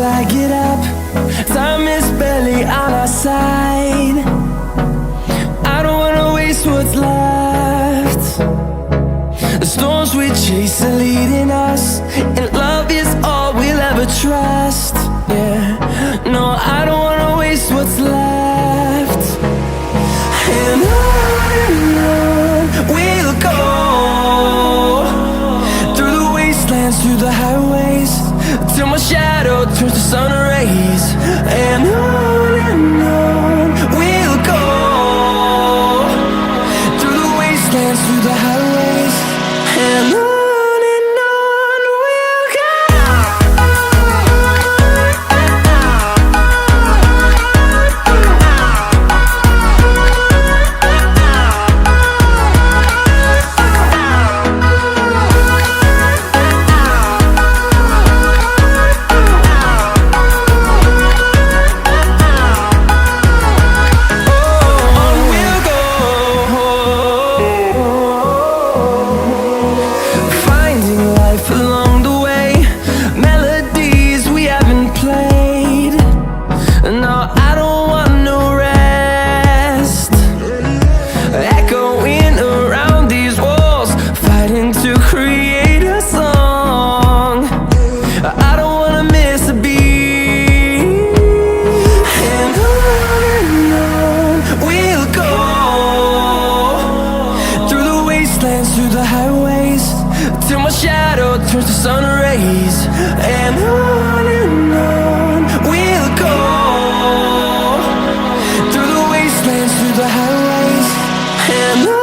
I get up. Time is barely on our side. I don't wanna waste what's left. The storms we chase are leading us, and love is all we'll ever trust. Yeah, no, I don't wanna waste what's left. And on we'll go, through the wastelands, through the highways, till my shadow turns to sun rays. And on we'll go, through the wastelands, through the highways, and on we'll go. Through the highways, till my shadow turns to sun rays. And on we'll go, through the wastelands, through the highways, and on.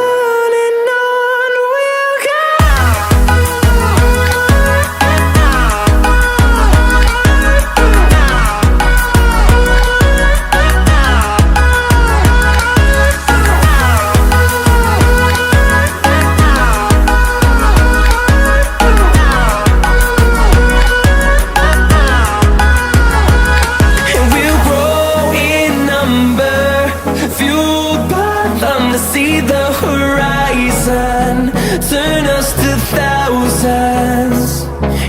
To see the horizon turn us to thousands,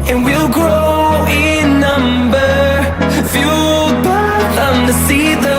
and we'll grow in number, fueled by them to see the